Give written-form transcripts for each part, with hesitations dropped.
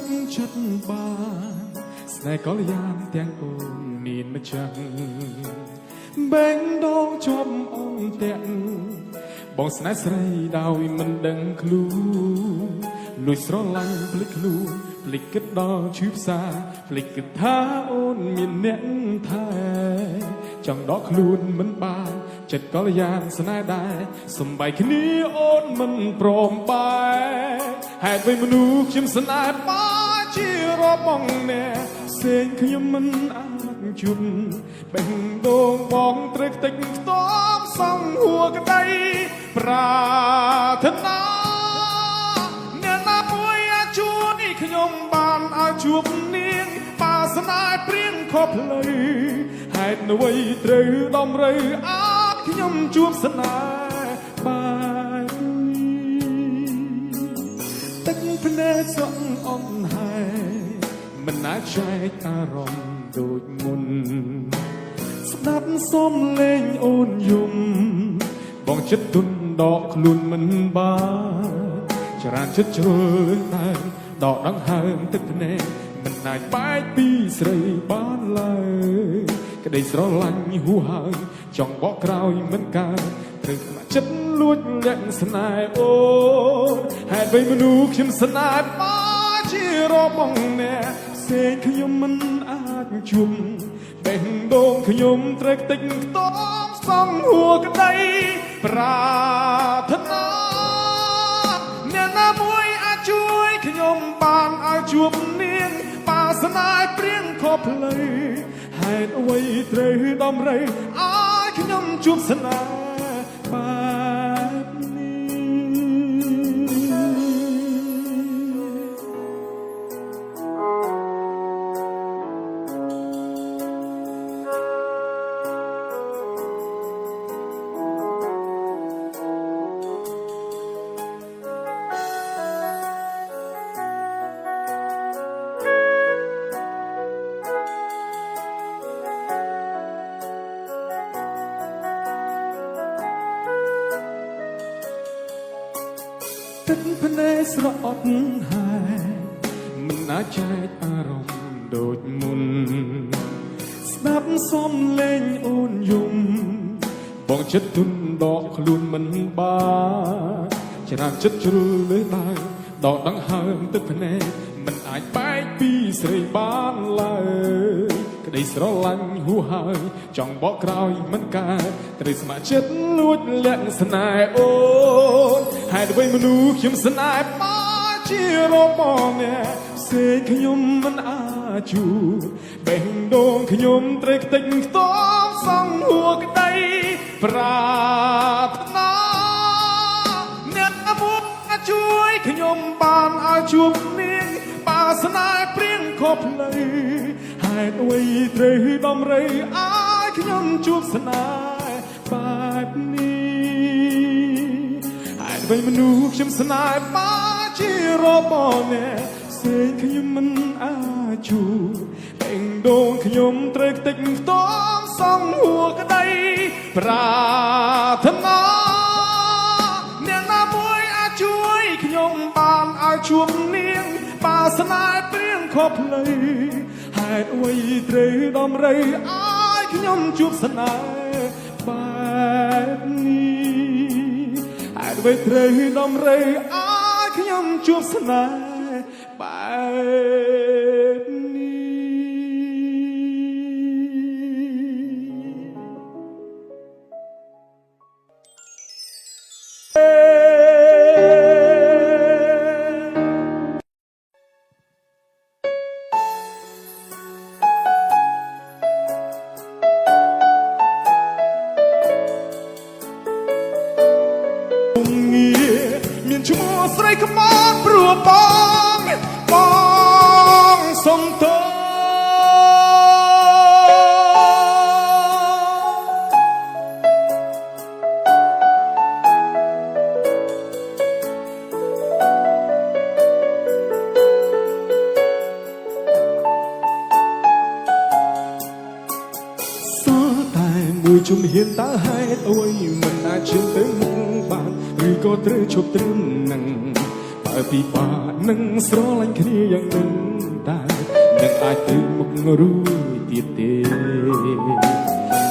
ប់ចិត្តបានស្នេហ៍កល្យានទាំងអូនមានម្ចាស់បេងដងជាប់អូនទាំងបងស្នេហ៍ស្រីដោយមិនដឹងខ្លួនលួចស្រឡាញ់ភ្លេចខ្លួនភ្លេចគិតដល់ឈឺផ្សាភ្លេចគិតថាអូនមានអ្នកថែចង់ដកខ្លួនមិនបានចិត្តកល្យានស្នេហ៍ដែរសំបីគ្នាអូនមិនព្រមបែរហេតុវិញមនុស្សខ្ញុំស្នេហ៍បាជារបស់អ្នកផ្សេងខ្ញុំមិនអាចជន់បេះដូងបងត្រេកតិចខ្ទមសង់ហួរក្តីប្រាថ្នាអ្នកណាមួយអាចជួយខ្ញុំបានឲ្យជួបនាងបាសនាព្រៀងខុសផ្លូវហេតុអ្វីត្រូវដំរីអាចខ្ញុំជួបស្នេហ៍បែបនេះទឹកភ្នែកស្រក់អន់ហើយមិនអាចចែកអារម្មណ៍ដូចមុនស្ដាប់សំឡេងអូនយំបងចិត្តទុនដកខ្លួនមិនបានចរានចិត្តជ្រុលតែដកដង្ហើមទឹកភ្នែកមិនអាចបែកពីស្រីបានឡើយក្តីស្រឡាញ់ហួហើយចង់បកក្រោយមិនកើតត្រូវខ្មៅចិត្តលួចលាក់ស្នេហ៍អូនហេតុបីមនុស្សខ្ញុំស្នេហ៍បាជារបស់អ្នកផ្សេងខ្ញុំមិនអាចជុំបេះដូងខ្ញុំត្រេកតិចខ្ទមសង់ហួរក្តីប្រាថ្នាអ្នកណាមួយអាចជួយខ្ញុំបានឲ្យជួបនាងបាសនាព្រៀងខុសផ្លូវហេតុអ្វីត្រូវដំរីឲ្យខ្ញុំជួបស្នេហ៍បែបទឹកភ្នែកស្រក់អត់ហើយមិនអាចចែកអារម្មណ៍ដូចមុនស្ដាប់សំឡេងអូនយំបងចិត្តទុនដកខ្លួនមិនបានច្រានចិត្តជ្រុលលើតែដកដង្ហើមទឹកភ្នែកមិនអាចបែកពីស្រីបានឡើយក្តីស្រឡាញ់ហួហើយចង់បកក្រោយមិនកើតត្រូវស្ម័គ្រចិត្តលួចលាក់ស្នេហ៍អូនហេតុអ្វីមនុស្សខ្ញុំស្នេហ៍បាជារបស់អ្នកផ្សេងខ្ញុំមិនអាចជួបេះដូងខ្ញុំត្រេកតិចខ្ទមសង់ហួរក្តីប្រាថ្នាអ្នកមួយអាចជួយខ្ញុំបានឲ្យជួបនាងបាសនាព្រៀងខុសផ្លូវហេតុអ្វីត្រូវដំរីឲ្យខ្ញុំជួបស្នេហ៍បែបនេះហេតុអ្វីមនុស្សខ្ញុំស្នេហ៍បាជារបស់អ្នកផ្សេងខ្ញុំមិនអាចជួបបេះដូងខ្ញុំត្រេកតិចខ្ទមសង់ហួរក្តីប្រាថ្នាអ្នកណាមួយអាចជួយខ្ញុំបានឲ្យជួបនាងបាសនាព្រៀងខុសផ្លូវហេតុអ្វីត្រូវដំរីឲ្យខ្ញុំជួបស្នេហ៍បែបនេះហេតុអ្វីត្រូវដំរីឲ្យខ្ញុំជួបស្នេហ៍បែបនេះមានឈ្មោះស្រីខ្មោចព្រោះបងសុំទោមួយជំហានតើហេតុអ្វីមិនអាចឈានទៅមុខបានឬក៏ត្រូវឈប់ត្រឹមនឹងបើ ពីបានឹងស្រឡាញ់គ្នាយ៉ាងនឹងតែនឹងអាចទៅមុខរួយទៀតទេ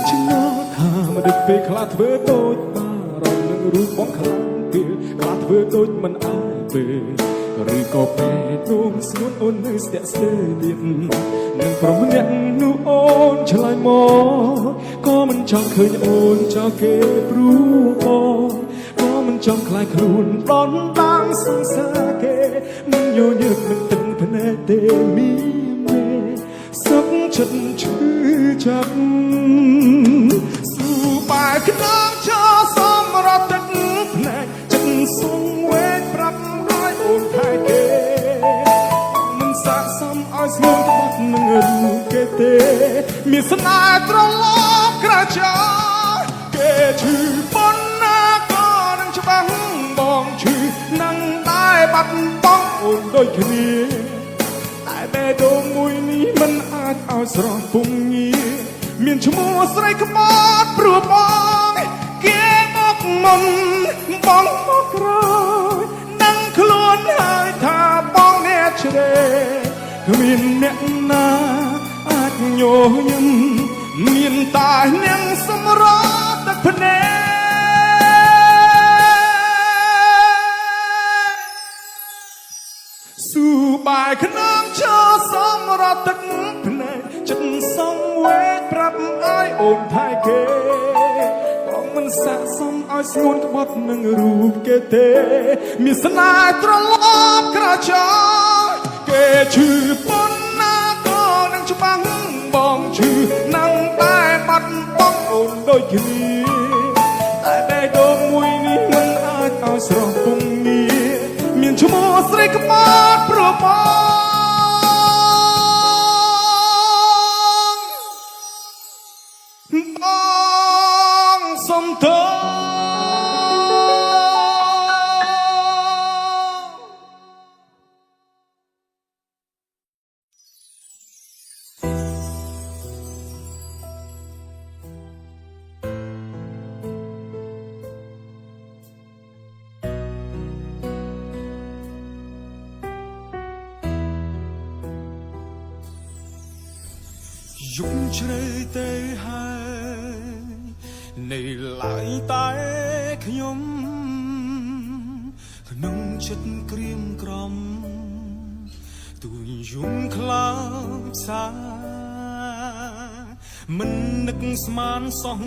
ឆ្ងល់ថាមិនដឹកពេលខ្លះធ្វើដូចបារម្ភនឹងរូបបងខ្លាំងទៀតខ្លះធ្វើដូចមិនអើពេលឬក៏ពេលនោះស្ងួនអូននៅស្ទាក់ស្ទើរទៀតនឹងប្រមអ្នកនោះអូនឆ្លើយមកក៏មិនចង់ឃើញអូនចោលគេព្រោះបងក៏មិនចង់ខ្លាចខ្លួនដនដាងសង្សារគេមិនយល់ញើសមិនទឹកភ្នែកទេមានមេសុខចិត្តឈឺចាប់ស៊ូបាយខ្នងចោលសមរត់ទឹកភ្នែកចិត្តសងវេប្រាប់ឲ្យអូនថែគេមិនស័ក្តិសមឲ្យស្ងួនក្បត់នឹងរូបគេទេមានស្នេហ៍ត្រឡប់ក្រចោគេឈឺប៉ុណ្ណាក៏នឹងច្បាស់បងឈឺនឹងដែរបាត់បង់អូនដូចគ្នាតែបេះដូងមួយនេះមិនអាចឲ្យស្រស់ពុំងារមានឈ្មោះស្រីក្បត់ព្រោះបងគេមកមុនបងមកក្រោយនឹងខ្លួនហើយថាបងអ្នកជ្រេគ្មានអ្នកណាអាចញញឹមមានតែនាងសម្រស់ទឹកភ្នែកស៊ូបាយខ្នងចោលសម្រស់ទឹកភ្នែកចិត្តសងវេប្រាប់ឲ្យអូនថែគេបងមិនស័ក្តិសមឲ្យស្ងួនក្បត់នឹងរូបគេទេមានស្នេហ៍ត្រឡប់ក្រចោគេឈឺប៉ុណ្ណាក៏នឹងច្បាស់បងឈឺនឹងតែបាត់បង់អូនដូចគ្នាតែបេះដូងមួយនេះមិនអាចឲ្យស្រស់ពុំងារមានឈ្មោះស្រីក្បត់ព្រោះបងសុំទោសយប់ជ្រៅទៅហើយនៅឡើយតែខ្ញុំក្នុងចិត្តក្រៀមក្រំទួយយំខ្លោចសាមិននឹកស្មានសោះ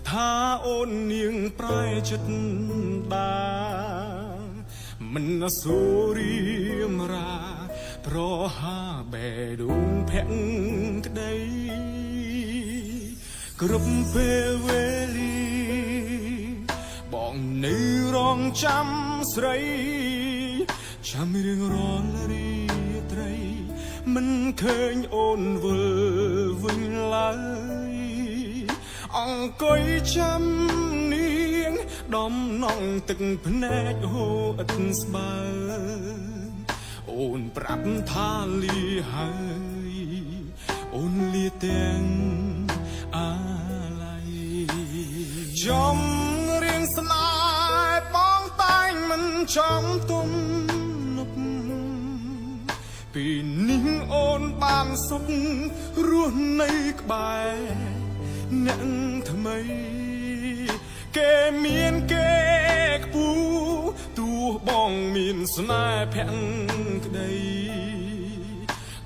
ថាអូននាងប្រែចិត្តដាមិនសូរីមរាប្រហាបេះដូងភ័ក្រក្តីគ្រប់ពេលវេលាបងនៅរងចាំស្រីចាំរៀងរាល់រាត្រីមិនឃើញអូនវិលវិញឡើយអង្គុយចាំនាងដំណងទឹកភ្នែកហូរឥតស្បើអូនប្រាប់ថាលាហើយអូនលាទាំងអាឡ័យចំរៀងស្នេហ៍បងតែងមិនចំទុំនុកពីនេះអូនបានសុខរស់នៅក្បែរអ្នកថ្មីគេមានគេខ្ពស់ទោះបងមានស្នេហ៍ភក្តី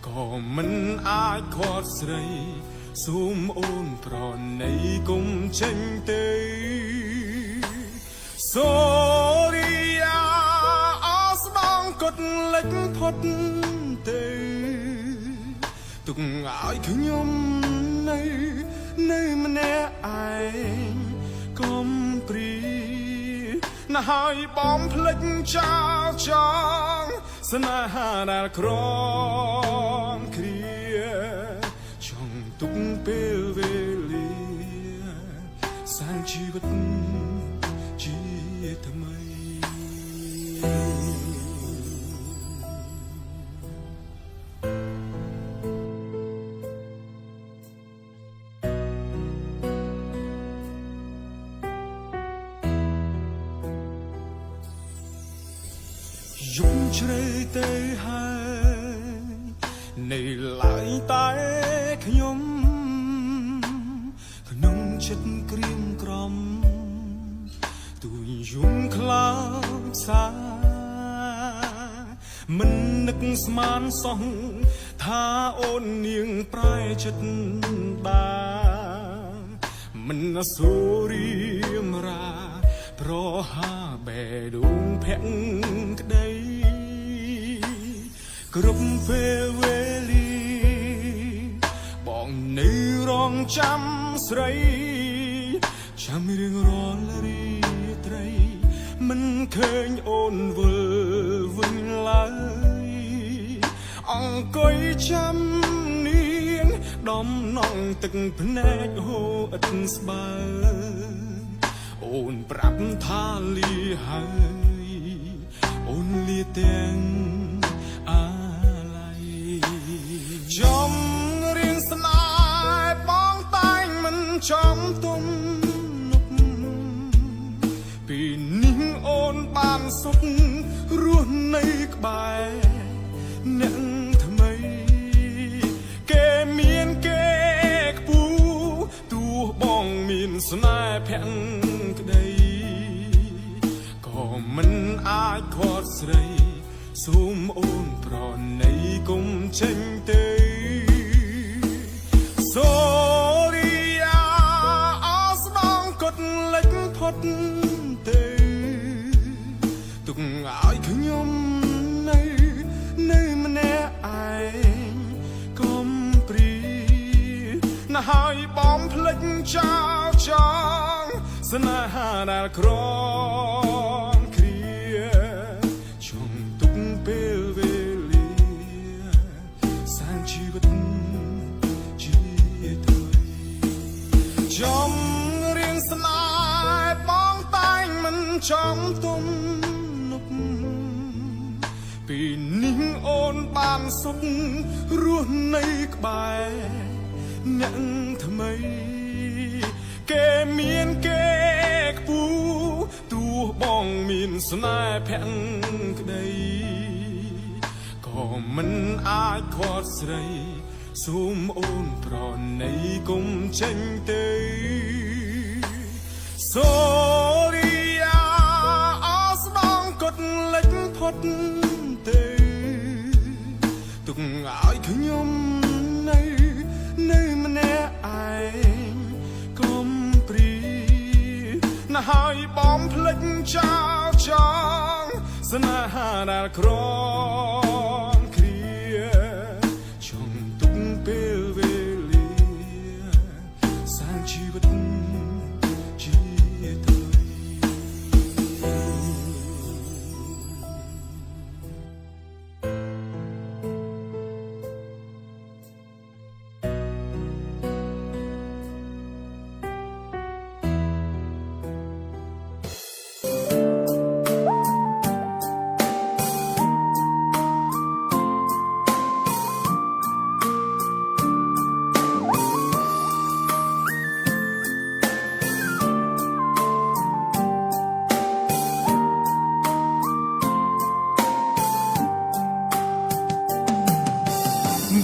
ក៏មិនអាចខាត់ស្រីសូមអូនប្រណីគុំចេញទៅសូរីយ៉ាអស្ដងកត់លិចផុតទៅទុកឲ្យខ្ញុំនៅម្នាក់ឯងកុំព្រីណាហើយបំភ្លេចចោលចងស្នេហាដែលក្រំគ្រាចង់ទុកពេលវេលាសាងជីវិតជាថ្មីយ យំជ្រៅទៅហើយនៅឡើយតែខ្ញុំក្នុងចិត្តក្រៀមក្រំទួយយំខ្លោចសាមិននឹកស្មានសោះថាអូននាងប្រែចិត្តបានមិនសូរីមរាប្រហាបេដួងភក្តីគ្រប់ពេលវេលាបងនៅរងចាំស្រីចាំរៀងរាល់រីត្រីមិនឃើញអូនវិលវិញឡើយអង្គុយចាំនាងដំណងទឹកភ្នែកហូរឥតស្បើអូនប្រាប់ថាលាហើយអូនលាទាំងអាឡ័យចំរៀងស្នេហ៍បងតែងមិនចំទុំនុកពីនេះអូនបានសុខរស់នៅក្បែរអ្នកថ្មីគេមានគេខ្ពស់ទោះបងមានស្នេហ៍ភក្តីក៏មិនអាចខាត់ស្រីសូមអូនប្រណីគុំចេញទៅសូរីយ៉ាអស្ដងកត់លិចផុតទៅទុកឲ្យខ្ញុំនៅម្នាក់ឯងកុំព្រីណាហើយបំភ្លេចចោលចងស្នេហាដែលក្រំគ្រាជុំទុកពេលវេលាសាងជីវិតជាទៅចំរៀងស្នេហ៍បងតែងមិនចំទុំនុកពីនេះអូនបានសុខរស់នៅក្បែរអ្នកថ្មីគេមានគេខ្ពស់ទោះបងមានស្នេហ៍ភក្តីក៏មិនអាចខាត់ស្រីសូមអូនប្រណីគុំចេញទៅសូរីយ៉ាអស្ដងកត់លិចផុតទៅទុកឲ្យខ្ញុំនៅម្នាក់ឯងកុំព្រីណាហើយបំភ្លេចចោលចងស្នេហាដែលក្រំគ្រាជុំទុកពេលវេលាសាងជីវិតជាទៅ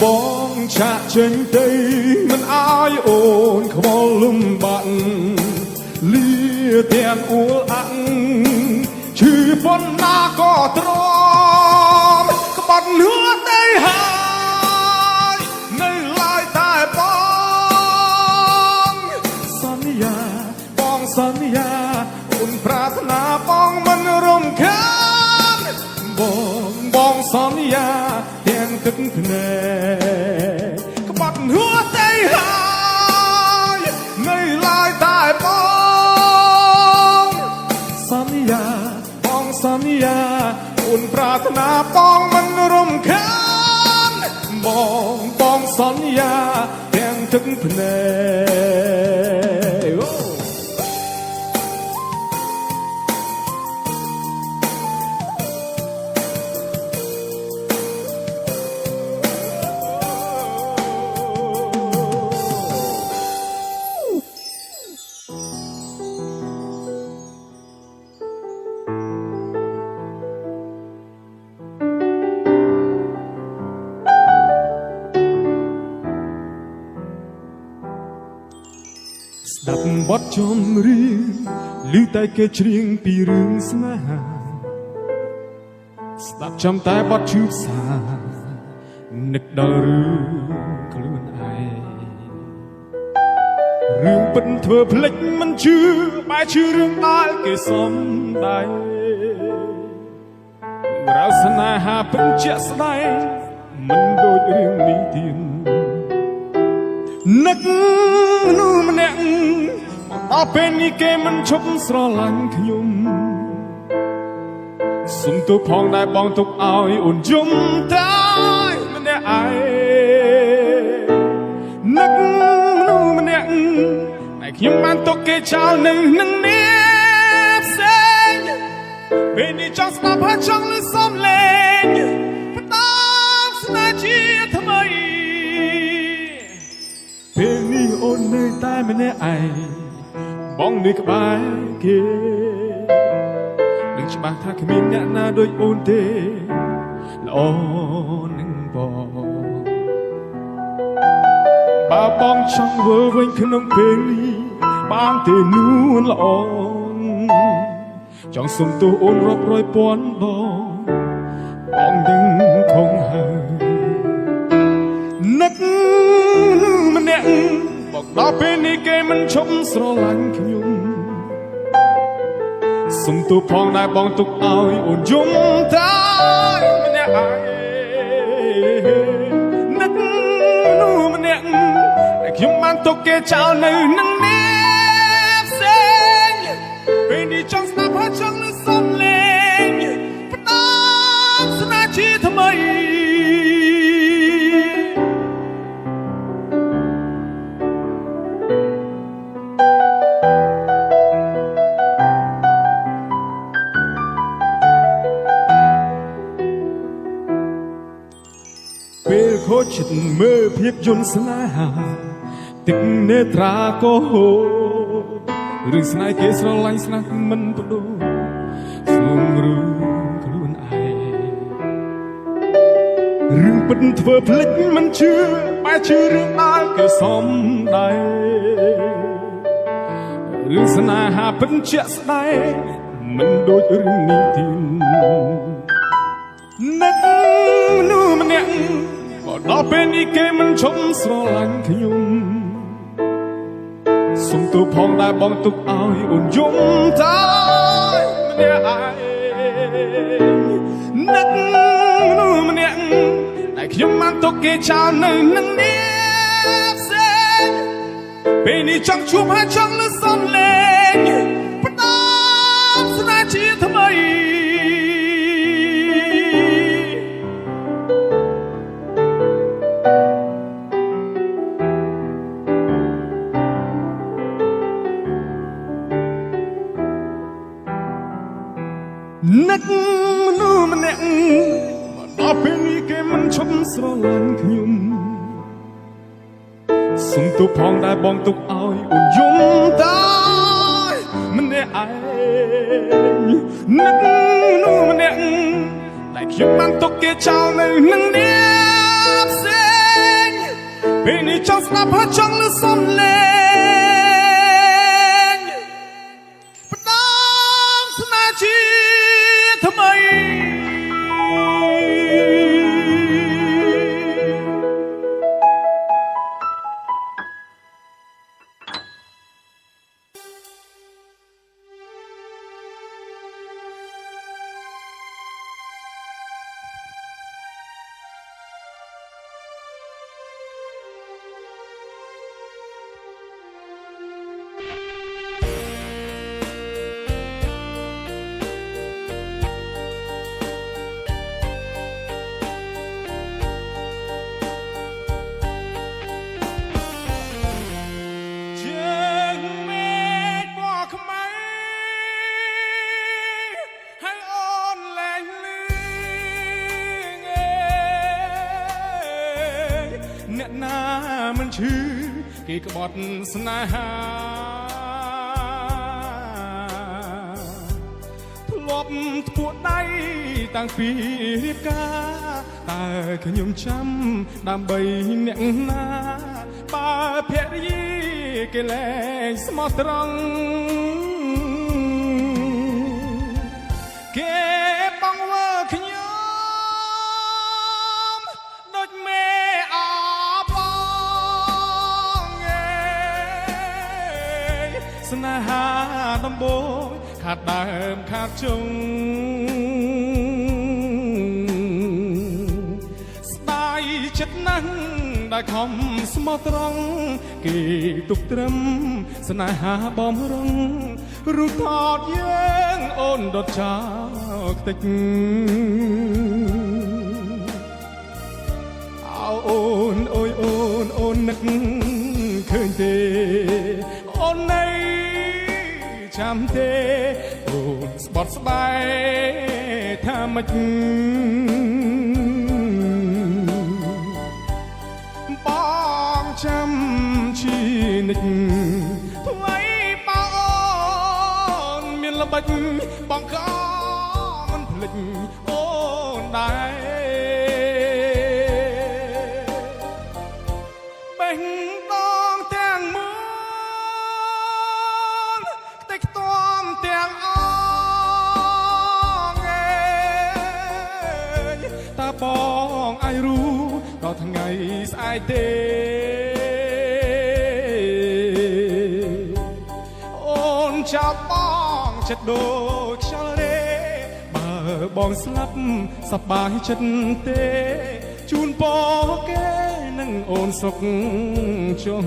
បងចាក់ចេញទៅមិនអើយអូនខ្វល់លំបាក់លាទាំងអួលអាក់ឈឺប៉ុណ្ណាក៏ទ្រាំក្បត់លួចទៅហើយនៅឡើយតែបងសន្យាបងសន្យាអូនប្រាថ្នាបងមិនរំខានបងសន្យាទាំងទឹកភ្នែកក្បត់ហួសទៅហើយនៅឡើយតែបងសន្យាបងសន្យាអូនប្រាថ្នាបងមិនរំខានបងសន្យាទាំងទឹកភ្នែក បទចម្រៀងឮតែគេច្រៀងពីរឿងស្នេហាស្ដាប់ចាំតែបទឈឺផ្សានឹកដល់រឿងខ្លួនឯងរឿងពិតធ្វើភ្លេចមិនជឿបែរជឿរឿងដែលគេសំដែងរ៉ាវស្នេហាពិតជាក់ស្ដែងមិនដូចរឿងនេះទៀតនឹកមនុស្សម្នាក់ដល់ពេលនេះគេមិនឈប់ស្រឡាញ់ខ្ញុំសុំទោសផងដែលបងទុកឲ្យអូនយំតែម្នាក់ឯងនឹកមនុស្សម្នាក់ដែលខ្ញុំបានទុកគេចោលនៅនឹងអ្នកផ្សេងពេលនេះចង់ស្ដាប់ហើយចង់លឺសំឡេងផ្ដាំស្នេហ៍ជាថ្មីពេលនេះអូននៅតែម្នាក់ឯងបងនៅក្បែរគេនឹងច្បាស់ថាគ្មានអ្នកណាដូចអូនទេល្អនឹងបងបើបងចង់វិលវិញក្នុងពេលនេះបានទេនួនល្អចង់សុំទោសអូនរាប់រយពាន់ដងបងដឹងខំហើយនឹកម្នាក់บอกដល់ពេលនេះគេមិនឈប់ស្រឡាញ់ខ្ញុំសុំទោសផងដែលបងទុកឲ្យអូនយំតែម្នាក់ឯងនឹកមនុស្សម្នាក់ដែលខ្ញុំបានទុកគេចោលនៅនឹងអ្នកផ្សេងពេលនេះចង់ស្ដាប់ហើយចង់លឺសំឡេងផ្ដាំស្នេហ៍ជាថ្មីពេលខូចចិត្តមើលភាពយន្តស្នេហាទឹកនេត្រាក៏ហូររឿងស្នេហ៍គេស្រឡាញ់ស្នេហ៍មិនបដូរស្ងំរឿងខ្លួនឯងរឿងពិតធ្វើភ្លេចមិនជឿបែរជឿរឿងដែលគេសំដែងរឿងស្នេហាពិតជាក់ស្ដែងមិនដូចរឿងនេះទៀតនឹកមនុស្សម្នាក់ដល់ពេលនេះគេមិនឈប់ស្រឡាញ់ខ្ញុំសុំទោសផងដែលបងទុកឲ្យអូនយំតែម្នាក់ឯងនឹកមនុស្សម្នាក់ដែលខ្ញុំបានទុកគេចោលនៅនឹងអ្នកផ្សេងពេលនេះចង់ជួបហើយចង់លឺសំឡេងផ្ដាំស្នេហ៍ជាថ្មីនឹកមនុស្សម្នាក់ដល់ពេលនេះគេមិនឈប់ស្រឡាញ់ខ្ញុំសុំទោសផងដែលបងទុកឲ្យអូនយំតែម្នាក់ឯងនឹកមនុស្សម្នាក់ដែលខ្ញុំបានទុកគេចោលនៅនឹងអ្នកផ្សេងពេលនេះចង់ស្ដាប់ហើយចង់លឺសំឡេងផ្ដាំស្នេហ៍ជាថ្មីអ្នកណាមិនឈឺគេក្បត់ស្នេហាធ្លាប់ធ្ពួតដៃតាំងពីរៀបការតើខ្ញុំចាំដើម្បីអ្នកណាបើភរិយា គេលែងស្មោះត្រង់គេបងវើខ្ញុំដូចមេអបងស្នេហាដំបូងខាត់ដើមខាត់ជុងស្ដាយចិត្តណាស់ដែលខំស្មោះត្រង់គេទុកត្រឹមស្នេហាបំរុងរូបថតយើងអូនដុតចោលខ្ទេចអូនអូយអូននឹកឃើញទេអូននៃចាំទេអូនស្បត់ស្បែកថាម៉េចបងចាំជីនិចថ្មីបងមានល្បិចបងក៏មិនភ្លេចអូនដែរបេះដូងទាំងមូលខ្ទេចខ្ទាំទាំងអងតើបងអាចรู้ក៏ថ្ងៃស្អែកទេអូនចាប់បងចិត្តដូចខ្យល់រេបើបងស្លាប់សប្បាយចិត្តទេជូនពរគេនឹងអូនសុខចុះ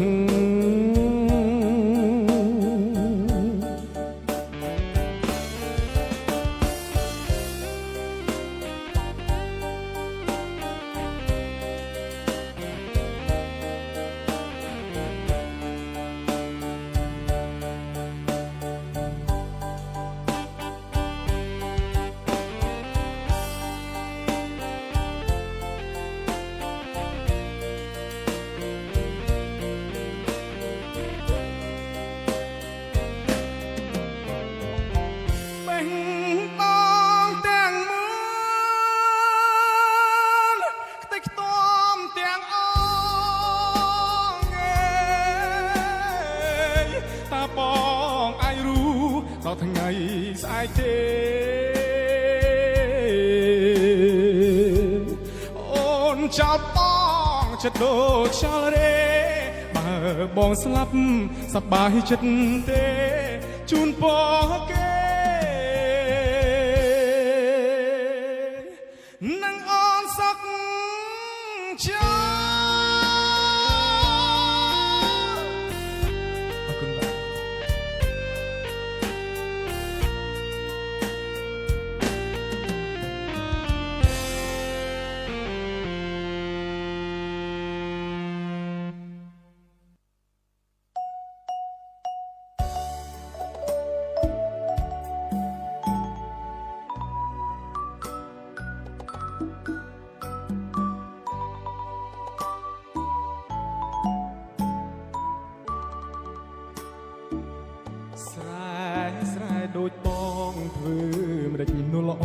ដល់ថ្ងៃស្អែកទេអូនចាប់បងចិត្តដូចខ្យល់រេបើបងស្លាប់សប្បាយចិត្តទេជូនពរគេនឹងអូនសុខចាស្រែដូចបងធ្វើម្ដេចនោះល្អ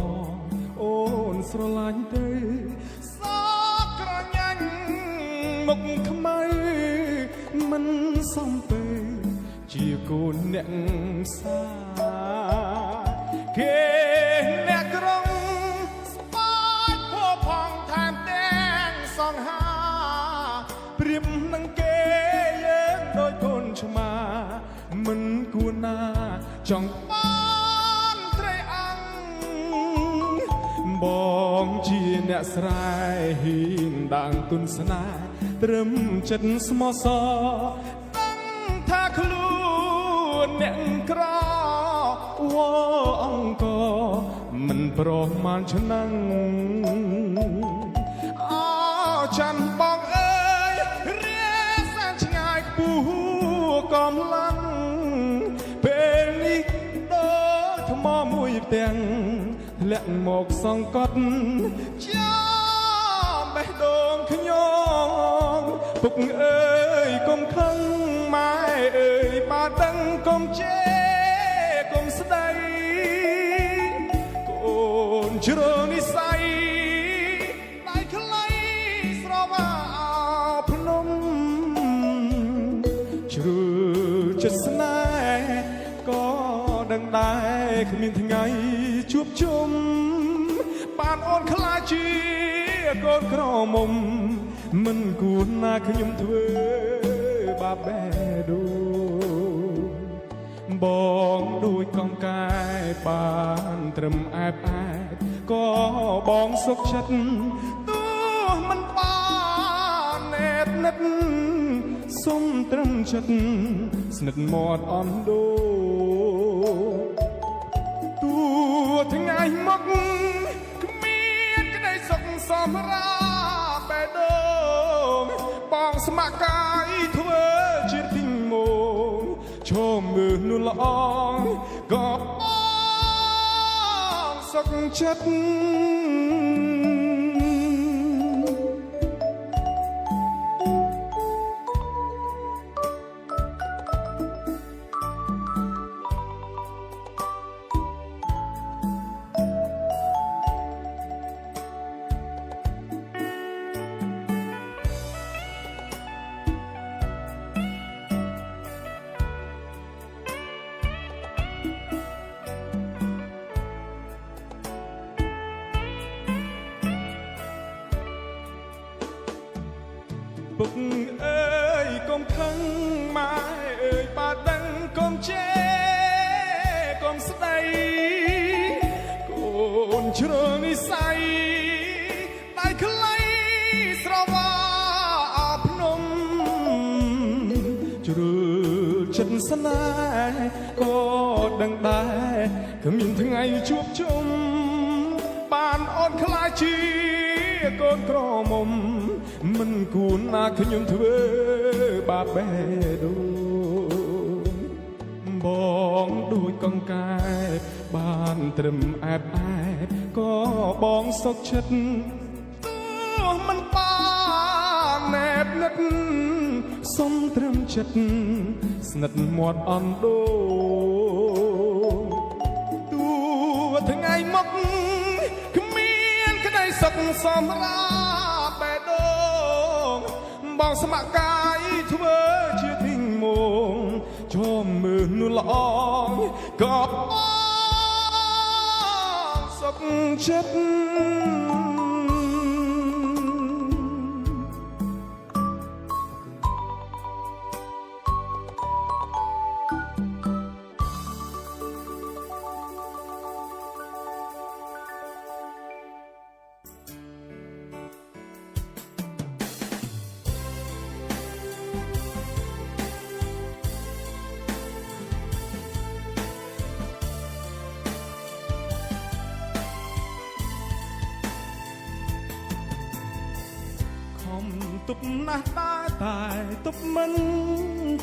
អូនស្រឡាញ់ទៅសក់ក្រញាញ់មុខខ្មៅមិនសំទៅជាកូនអ្នកសាគេអ្នកក្រុងស្បាច់ផោផងថែមទាំងសង្ហាព្រៀបនឹងគេយើងដូចកូនឆ្មាមិនគួរណាចង់បានត្រីអង្គបងជាអ្នកស្រែហ៊ីងដាងទុនស្នេហ៍ត្រឹមចិត្តស្មោះសរដឹងថាខ្លួនអ្នកក្រវអង្គមិនប្រមាណឆ្នាំអោចាន់បងអើយរៀសែនឆ្ងាយខ្ពស់កំឡាំងពេលនេះដូចថ្មមួយផ្ទាំងធ្លាក់មកសង្កត់ចាំបេះដូងខ្ញុំពុកអើយកុំខឹងម៉ែអើយបើដឹងកុំជេរកុំស្ដីកូនជ្រើនិស័យដៃខ្លីស្រវាភ្នំជ្រើ ដែរគ្មានថ្ងៃជួបជុំបានអូនខ្លាចជាកូនក្រមុំមិនគួរណាខ្ញុំធ្វើបាបបេះដូងបងដូចកងកាយបានត្រឹមអែបអែបក៏បងសុខចិត្តទោះមិនបានណែបនិតសុំត្រឹមចិត្តស្និទ្ធមាត់អន់ដូទួថ្ងៃមកគ្មានក្តីសុខសម្រាប់បេះដូងបងស្ម័គ្រកាយធ្វើជាទីងមកឈោមមើលនួនល្អក៏បងសុខចិត្ត ពុកអើយកុំខឹងម៉ែអើយបើដឹងកុំជេរកុំស្ដីកូនជ្រើនិស័យដៃខ្លីស្រវាភ្នំជ្រើចិត្តស្នេហ៍ក៏ដឹងដែរគ្មានថ្ងៃជួបជុំបានអូនខ្លាចជាកូនក្រមុំមិនគួរណាខ្ញុំធ្វើបាបបេះដូងបងដូចកង្កែបបានត្រឹមអែបអែបក៏បងសុខចិត្តទោះមិនបានណែបនិតសុំត្រឹមចិត្តស្និទ្ធមាត់អន់ដូងទួថ្ងៃមកសុខសម្រាប់បេះដូងបងស្ម័គ្រកាយធ្វើជាទីងមកជុំមើលនួនល្អក៏បងសុខចិត្ត ទប់ណាស់តែទប់មិន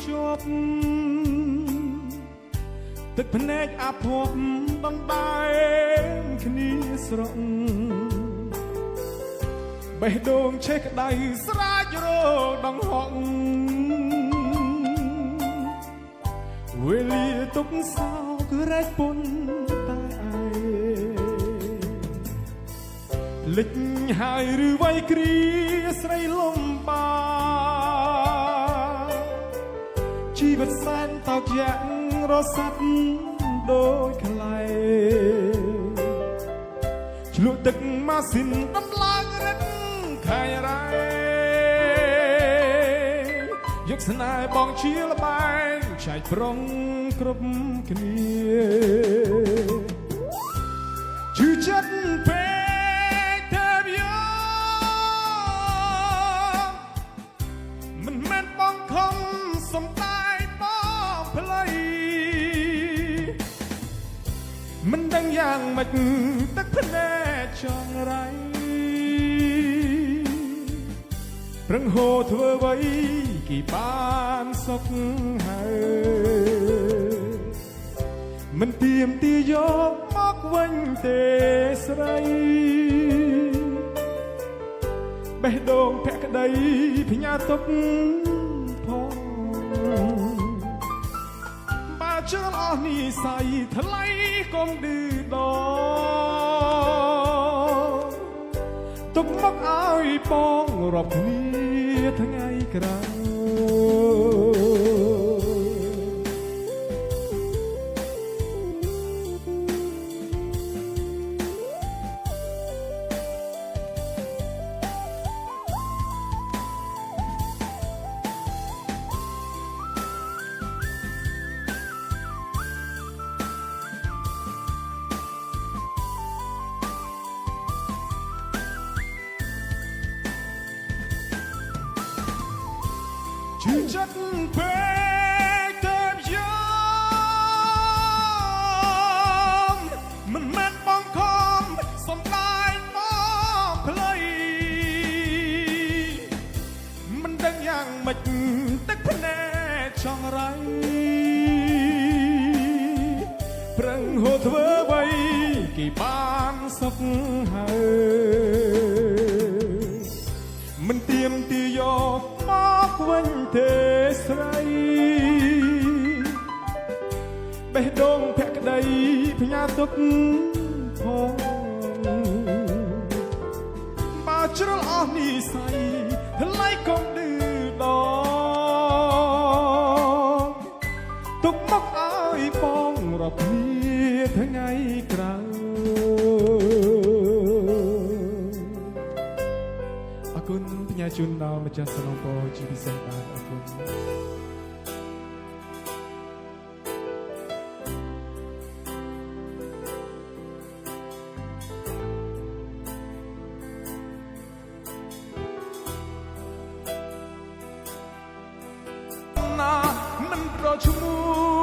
ជាប់ទឹកភ្នែកអាភ័ព្វដណ្ដែងគ្នាស្រក់បេះដូងឆេះក្ដៅស្រាចរដងហក់វេលាទុកសោក្រែកពុនតែឯងលិចហើយឬវ័យគ្រាស្រីលំបាជីវិតសែនតោកយ៉ាងរសាត់ដូចខ្លែឆ្លក់ទឹកម៉ាស៊ីនដំឡើងរឹកខាយរ៉ែយកស្នេហ៍បងជាលបែងចែកប្រុងគ្រប់គ្នាជឿចិត្តពេកសំដែងបងផ្លៃមិនដឹងយ៉ាងម៉េចទឹកភ្នែកចង់រៃប្រឹងហូរធ្វើអ្វីគេបានសុខហើយមិនទៀមទាយកមកវិញទេស្រីបេះដូងភក្តីផ្ញើទុកបើជឿអស់និស័យថ្លៃកុំឌឺដទុកមកឲ្យបងរាប់គ្នាថ្ងៃក្រោយ ឈឺចិត្តពេកតែយ៉ាងមិនមែនបងខំសំដែងមកផ្លៃមិនដឹងយ៉ាងម៉េចទឹកភ្នែកចង់រៃប្រឹងហូរធ្វើអ្វីគេបានសុខហើយមិនទៀមទីយកមកវិញទេស្រីបេះដូងភក្តីផ្ញើទុកផងបើជ្រុលអស់និស័យថ្លៃកុំឌឺដងទុកមកឲ្យបងរាប់គ្នាថ្ងៃក្រោយអរគុណផ្ញើជូនដល់ម្ចាស់សំណពរជាពិសេសបាទអរគុណណាមិនប្រឈ្មោះ